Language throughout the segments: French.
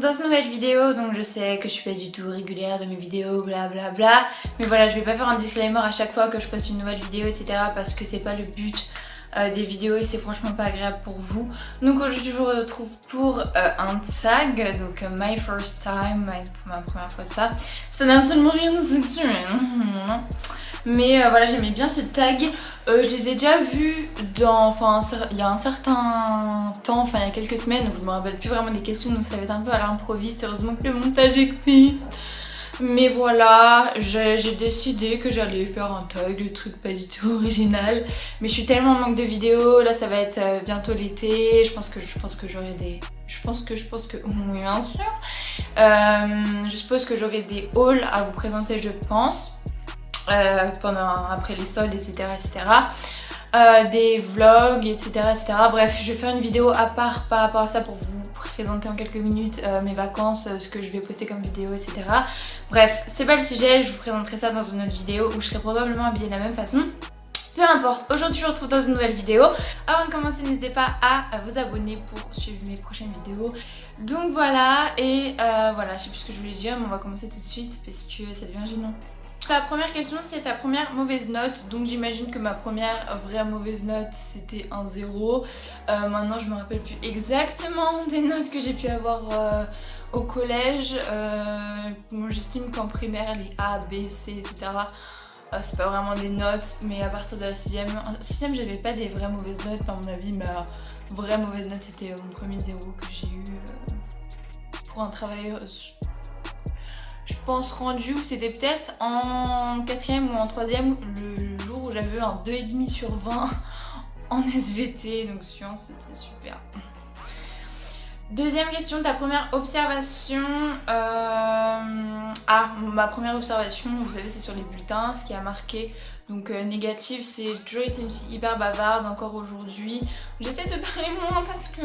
dans cette nouvelle vidéo, donc je sais que je suis pas du tout régulière de mes vidéos, blablabla, bla bla, mais voilà, je vais pas faire un disclaimer à chaque fois que je poste une nouvelle vidéo, etc. parce que c'est pas le but des vidéos et c'est franchement pas agréable pour vous. Donc aujourd'hui je vous retrouve pour un tag, donc my first time, ma première fois de ça. Ça n'a absolument rien de sexuel, mais voilà, j'aimais bien ce tag. Je les ai déjà vus il y a un certain temps, il y a quelques semaines, donc je me rappelle plus vraiment des questions, donc ça va être un peu à l'improviste. Heureusement que le montage existe. Mais voilà, j'ai décidé que j'allais faire un tag, le truc pas du tout original. Mais je suis tellement en manque de vidéos, là ça va être bientôt l'été, je pense que j'aurai des... oui bien sûr. Je suppose que j'aurai des hauls à vous présenter, je pense. Après les soldes, etc. Des vlogs, etc. Bref, je vais faire une vidéo à part par rapport à ça pour vous présenter en quelques minutes mes vacances, ce que je vais poster comme vidéo, etc. Bref, c'est pas le sujet, je vous présenterai ça dans une autre vidéo où je serai probablement habillée de la même façon. Peu importe, aujourd'hui je vous retrouve dans une nouvelle vidéo. Avant de commencer, n'hésitez pas à vous abonner pour suivre mes prochaines vidéos. Donc voilà, et voilà, je sais plus ce que je voulais dire, mais on va commencer tout de suite parce que ça devient gênant. La première question, c'est ta première mauvaise note. Donc j'imagine que ma première vraie mauvaise note c'était un 0. Maintenant je me rappelle plus exactement des notes que j'ai pu avoir au collège. Moi j'estime qu'en primaire les A, B, C, etc. C'est pas vraiment des notes, mais à partir de la 6ème, en 6ème j'avais pas des vraies mauvaises notes. À mon avis ma vraie mauvaise note c'était mon premier 0 que j'ai eu pour un travail... je pense rendu, ou c'était peut-être en 4ème ou en 3ème, le jour où j'avais eu un 2,5 sur 20 en SVT, donc science c'était super. Deuxième question, ta première observation. Ma première observation, vous savez, c'est sur les bulletins, ce qui a marqué. Donc négatif, c'est j'ai toujours été une fille hyper bavarde, encore aujourd'hui. J'essaie de parler moins parce que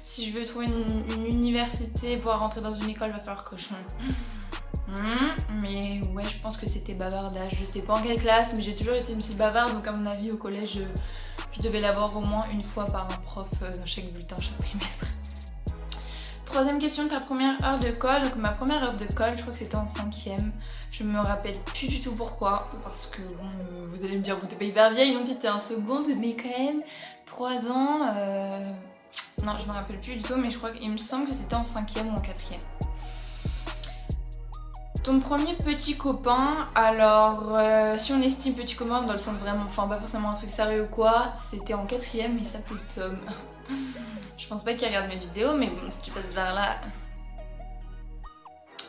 si je veux trouver une université, voire rentrer dans une école, va falloir que je... mais ouais, je pense que c'était bavardage. Je sais pas en quelle classe, mais j'ai toujours été une fille bavarde, donc à mon avis au collège je devais l'avoir au moins une fois par un prof dans chaque bulletin, chaque trimestre. Troisième question, ta première heure de colle. Donc ma première heure de colle, je crois que c'était en 5ème. Je me rappelle plus du tout pourquoi, parce que bon, vous allez me dire bon t'es pas hyper vieille, donc c'était en seconde, mais quand même 3 ans. Non, je me rappelle plus du tout, mais je crois qu'il me semble que c'était en 5ème ou en 4ème. Ton premier petit copain, alors si on estime petit copain dans le sens vraiment, enfin pas forcément un truc sérieux ou quoi, c'était en 4ème, il s'appelait Tom. Je pense pas qu'il regarde mes vidéos, mais bon, si tu passes vers là...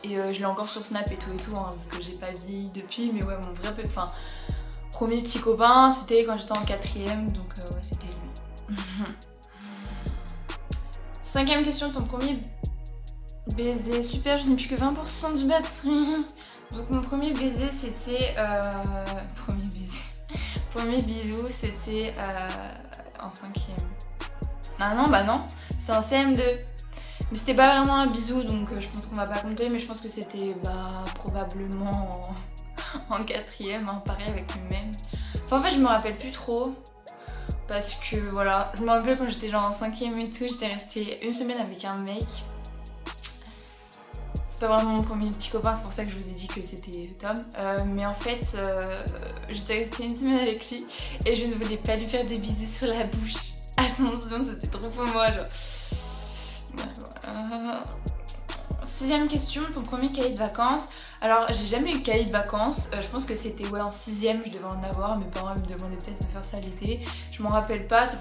Et je l'ai encore sur Snap et tout, hein, vu que j'ai pas vieilli depuis, mais ouais, mon vrai premier petit copain, c'était quand j'étais en 4ème, donc ouais, c'était lui. 5ème question, ton premier... baiser, super, je n'ai plus que 20% du batterie. Donc mon premier baiser c'était... Premier bisou c'était en 5ème. Ah non, bah non, c'était en CM2. Mais c'était pas vraiment un bisou, donc je pense qu'on va pas compter, mais je pense que c'était probablement en 4ème, hein, pareil avec le même. Enfin en fait je me rappelle plus trop. Parce que voilà, je me rappelle quand j'étais genre en 5ème et tout, j'étais restée une semaine avec un mec. C'est pas vraiment mon premier petit copain, c'est pour ça que je vous ai dit que c'était Tom. Mais en fait, j'étais restée une semaine avec lui et je ne voulais pas lui faire des bisous sur la bouche. Attention, c'était trop pour moi, genre. Voilà. 6ème question, ton premier cahier de vacances. Alors, j'ai jamais eu de cahier de vacances. Je pense que c'était en 6ème, je devais en avoir. Mes parents me demandaient peut-être de faire ça l'été. Je m'en rappelle pas. Ça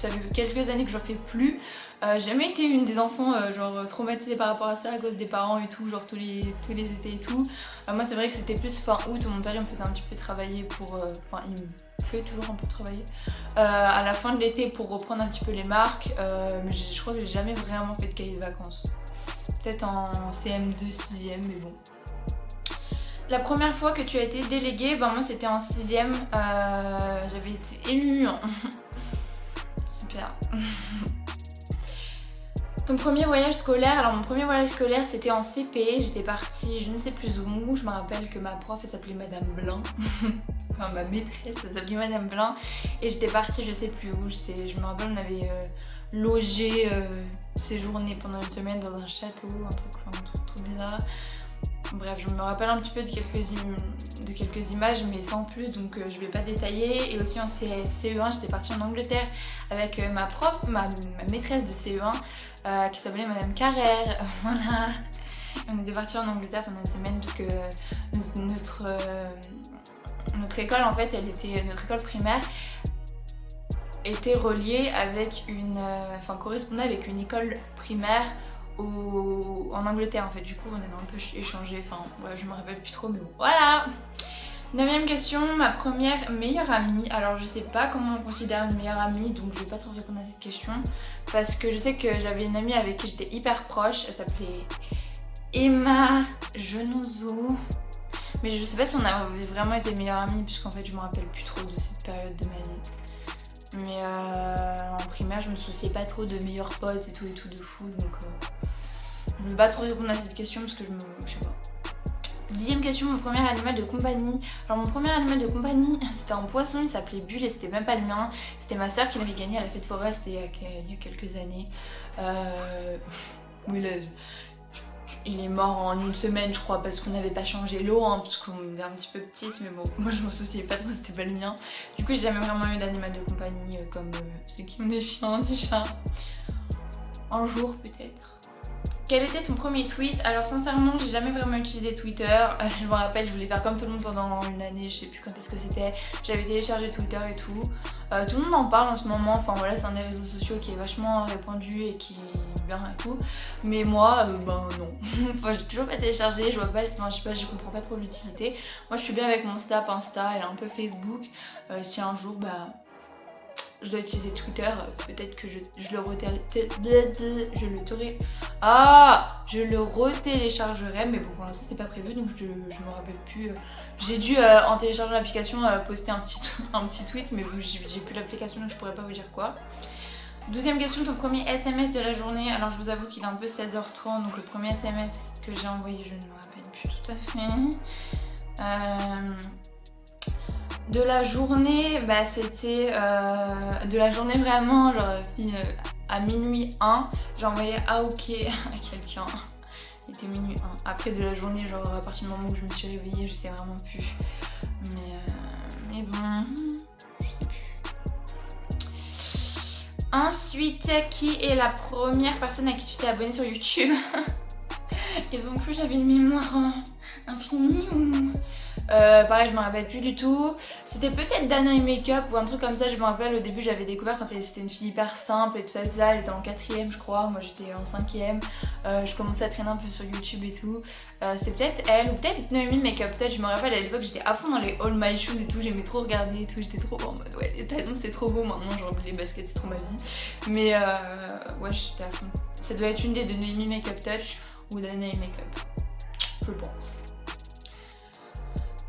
fait quelques années que j'en fais plus. J'ai jamais été une des enfants genre traumatisée par rapport à ça à cause des parents et tout, genre tous les étés et tout. Moi, c'est vrai que c'était plus fin août où mon père il me faisait un petit peu travailler pour. Il me fait toujours un peu travailler à la fin de l'été pour reprendre un petit peu les marques. Mais je crois que j'ai jamais vraiment fait de cahier de vacances. Peut-être en CM2, 6ème, mais bon. La première fois que tu as été déléguée, moi c'était en 6ème, j'avais été élue. Super. Ton premier voyage scolaire, alors mon premier voyage scolaire c'était en CP, j'étais partie je ne sais plus où, je me rappelle que ma prof elle s'appelait Madame Blanc, enfin ma maîtresse elle s'appelait Madame Blanc, et j'étais partie je sais plus où, je me rappelle on avait loger, séjourner pendant une semaine dans un château, un truc trop bizarre. Bref, je me rappelle un petit peu de quelques images, mais sans plus, donc je vais pas détailler. Et aussi en CE1, j'étais partie en Angleterre avec ma prof, ma maîtresse de CE1, qui s'appelait Madame Carrère. Voilà. On était partis en Angleterre pendant une semaine parce que notre école, en fait, notre école primaire était reliée avec correspondait avec une école primaire en Angleterre, en fait. Du coup, on avait un peu échangé, je me rappelle plus trop, mais bon, voilà. 9ème question, ma première meilleure amie. Alors je sais pas comment on considère une meilleure amie, donc je vais pas trop répondre à cette question, parce que je sais que j'avais une amie avec qui j'étais hyper proche, elle s'appelait Emma Genozo. Mais je sais pas si on avait vraiment été meilleures amies, puisqu'en fait je me rappelle plus trop de cette période de ma vie. Mais en primaire je me souciais pas trop de meilleurs potes et tout de fou, donc je vais pas trop répondre à cette question parce que je sais pas. 10ème question, mon premier animal de compagnie. Alors mon premier animal de compagnie, c'était un poisson, il s'appelait Bulle et c'était même pas le mien. C'était ma soeur qui l'avait gagné à la fête foraine, c'était il y a quelques années. Oui, il est mort en une semaine je crois parce qu'on n'avait pas changé l'eau, hein, parce qu'on était un petit peu petite, mais bon, moi je m'en souciais pas trop, c'était pas le mien. Du coup j'ai jamais vraiment eu d'animal de compagnie comme ceux qui ont des chiens, des chats. Un jour peut-être. Quel était ton premier tweet? Alors sincèrement j'ai jamais vraiment utilisé Twitter, je me rappelle je voulais faire comme tout le monde pendant une année, je sais plus quand est-ce que c'était, j'avais téléchargé Twitter et tout. Tout le monde en parle en ce moment, enfin voilà, c'est un des réseaux sociaux qui est vachement répandu et qui est bien et tout, mais moi non. Enfin j'ai toujours pas téléchargé, je vois pas, je sais pas, je comprends pas trop l'utilité. Moi je suis bien avec mon Snap, Insta et un peu Facebook. Si un jour je dois utiliser Twitter, peut-être que je le retéléchargerai, mais bon pour l'instant c'est pas prévu, donc je me rappelle plus. J'ai dû en téléchargeant l'application poster un petit tweet, mais j'ai plus l'application donc je pourrais pas vous dire quoi. 12ème question, ton premier SMS de la journée. Alors je vous avoue qu'il est un peu 16h30, donc le premier SMS que j'ai envoyé je ne me rappelle plus tout à fait. De la journée, c'était de la journée vraiment, genre à minuit 1, j'ai envoyé AOK à quelqu'un. Il était minuit 1. Après de la journée, genre à partir du moment où je me suis réveillée, je sais vraiment plus. Mais bon, je sais plus. Ensuite, qui est la première personne à qui tu t'es abonnée sur YouTube? Et donc j'avais une mémoire infinie ou... pareil je me rappelle plus du tout. C'était peut-être Dana et Makeup ou un truc comme ça. Je me rappelle au début j'avais découvert quand c'était une fille hyper simple et tout ça. Elle était en 4ème je crois, moi j'étais en 5ème. Je commençais à traîner un peu sur YouTube et tout. C'était peut-être elle ou peut-être Noémie Makeup. Peut-être, je me rappelle à l'époque j'étais à fond dans les All My Shoes et tout. J'aimais trop regarder et tout. J'étais trop en mode ouais les talons c'est trop beau. Maintenant j'ai envie les baskets, c'est trop ma vie. Mais ouais j'étais à fond. Ça doit être une des de Noémie Makeup Touch ou Dana et Makeup, je pense.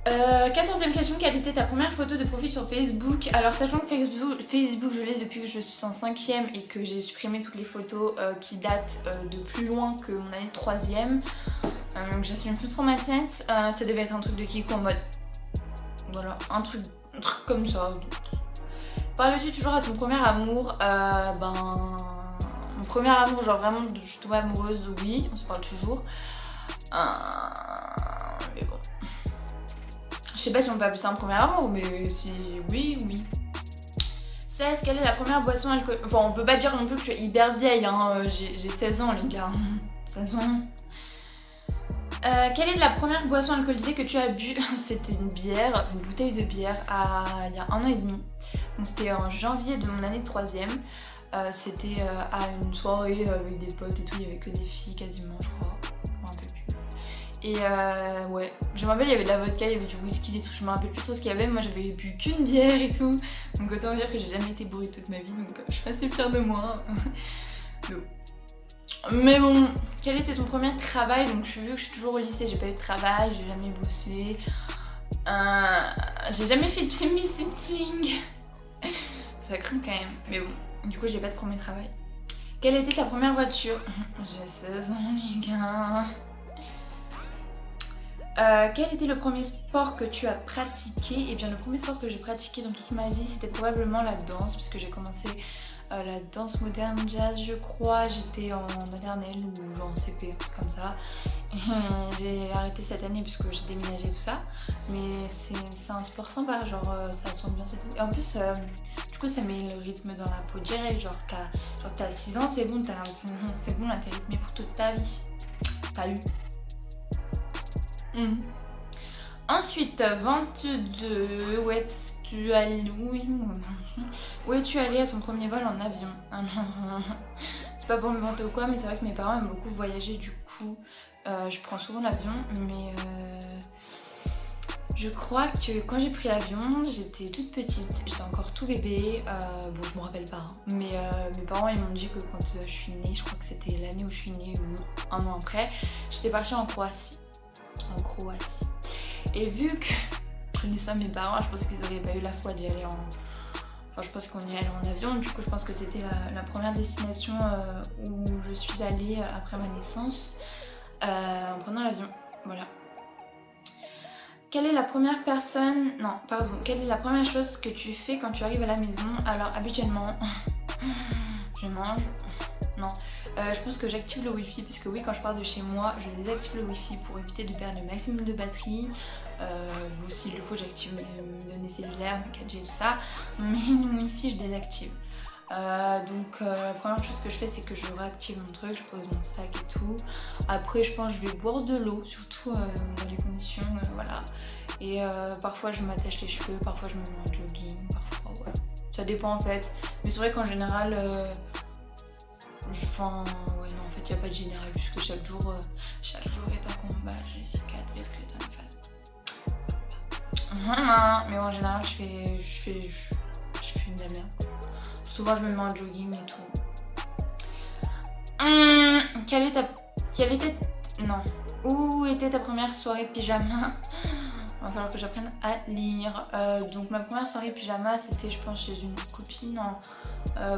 14ème question, quelle était ta première photo de profil sur Facebook? Alors sachant que Facebook je l'ai depuis que je suis en 5ème et que j'ai supprimé toutes les photos qui datent de plus loin que mon année de 3ème, donc j'assume plus trop ma tête. Ça devait être un truc de Kiko en mode voilà, un truc comme ça. Parles-tu toujours à ton premier amour? Mon premier amour, genre vraiment je suis tombée amoureuse, oui, on se parle toujours. Mais bon. Je sais pas si on peut appeler ça un premier amour, mais si oui. 16, quelle est la première boisson alcoolique? Enfin, on peut pas dire non plus que je suis hyper vieille, hein. J'ai 16 ans, les gars. 16 ans. Quelle est la première boisson alcoolisée que tu as bu? C'était une bouteille de bière il y a 1 an et demi. Donc c'était en janvier de mon année de 3ème. C'était à une soirée avec des potes et tout, il y avait que des filles quasiment, je crois. Un peu plus. Et ouais, je me rappelle, il y avait de la vodka, il y avait du whisky, des trucs, je me rappelle plus trop ce qu'il y avait. Moi j'avais bu qu'une bière et tout. Donc autant dire que j'ai jamais été bourrée toute ma vie, donc je suis assez fière de moi. Mais bon, quel était ton premier travail? Donc vu que je suis toujours au lycée, j'ai pas eu de travail, j'ai jamais bossé. J'ai jamais fait de babysitting. Ça craint quand même, mais bon, du coup j'ai pas de premier travail. Quelle était ta première voiture? J'ai 16 ans les gars. Quel était le premier sport que tu as pratiqué? Eh bien le premier sport que j'ai pratiqué dans toute ma vie c'était probablement la danse, puisque j'ai commencé la danse moderne jazz je crois, j'étais en maternelle ou genre en CP, un truc comme ça. J'ai arrêté cette année parce que j'ai déménagé tout ça, mais c'est un sport sympa, genre ça s'ambiance et tout. Et en plus du coup ça met le rythme dans la peau direct, genre t'as 6 ans, c'est bon, c'est bon là, t'es rythmé pour toute ta vie. Pas eu. Ensuite, 22, où es-tu allé? Oui, où es-tu allé à ton premier vol en avion? C'est pas pour me vanter ou quoi, mais c'est vrai que mes parents aiment beaucoup voyager, du coup je prends souvent l'avion, mais je crois que quand j'ai pris l'avion, j'étais toute petite, j'étais encore tout bébé, bon je me rappelle pas, hein, mais mes parents ils m'ont dit que quand je suis née, je crois que c'était l'année où je suis née ou un an après, j'étais partie en Croatie. Et vu que, connaissant mes parents, je pense qu'ils auraient pas eu la foi d'y aller Enfin, je pense qu'on y allait en avion, du coup je pense que c'était la première destination où je suis allée après ma naissance, en prenant l'avion, voilà. Quelle est la première chose que tu fais quand tu arrives à la maison? Alors habituellement, je mange. Non, je pense que j'active le wifi parce que oui, quand je pars de chez moi, je désactive le wifi pour éviter de perdre le maximum de batterie. Ou s'il le faut, j'active mes données cellulaires, mes 4G, tout ça. Mais le wifi, je désactive. Donc la première chose que je fais, c'est que je réactive mon truc, je pose mon sac et tout. Après, je pense que je vais boire de l'eau, surtout dans les conditions, voilà. Et parfois, je m'attache les cheveux, parfois, je me mets en jogging, parfois, ouais. Ça dépend en fait. Mais c'est vrai qu'en général... Enfin, ouais, non, en fait, il n'y a pas de général, puisque chaque jour est un combat, j'ai les cicatrices que les temps fassent. Mais en général, je fais de la merde. Souvent, je me mets en jogging et tout. Où était ta première soirée pyjama? Il va falloir que j'apprenne à lire. Donc ma première soirée pyjama, c'était je pense chez une copine.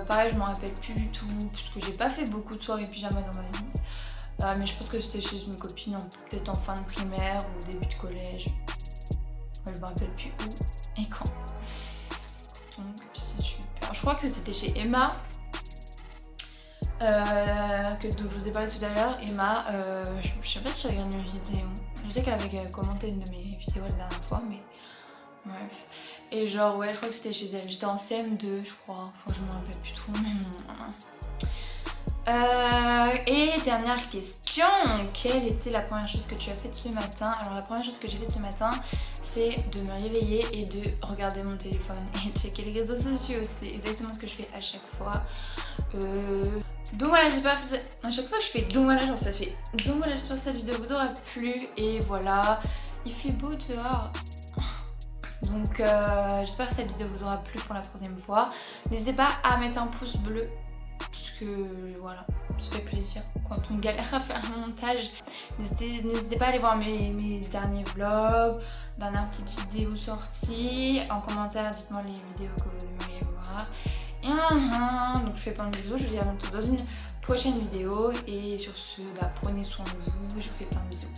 Pareil, je m'en rappelle plus du tout parce que j'ai pas fait beaucoup de soirées pyjama dans ma vie. Mais je pense que c'était chez une copine, peut-être en fin de primaire ou début de collège. Je me rappelle plus où et quand. Donc c'est super. Je crois que c'était chez Emma. Donc je vous ai parlé tout à l'heure. Emma, je sais pas si j'ai regardé une vidéo. Je sais qu'elle avait commenté une de mes vidéos la dernière fois, mais bref. Et genre ouais, je crois que c'était chez elle. J'étais en CM2 je crois. Enfin je me rappelle plus trop, mais et dernière question, quelle était la première chose que tu as faite ce matin? Alors la première chose que j'ai faite ce matin, c'est de me réveiller et de regarder mon téléphone et de checker les réseaux sociaux. C'est exactement ce que je fais à chaque fois. Donc voilà, j'espère que à chaque fois que je fais donc voilà, genre ça fait donc voilà, j'espère que cette vidéo vous aura plu. Et voilà, il fait beau dehors. Donc j'espère que cette vidéo vous aura plu pour la 3e fois. N'hésitez pas à mettre un pouce bleu parce que voilà, ça fait plaisir quand on galère à faire un montage. N'hésitez pas à aller voir mes derniers vlogs, dernières petites vidéos sorties. En commentaire, dites-moi les vidéos que vous aimeriez voir. Et donc je fais plein de bisous, je vous dis à bientôt dans une prochaine vidéo. Et sur ce, prenez soin de vous, je vous fais plein de bisous.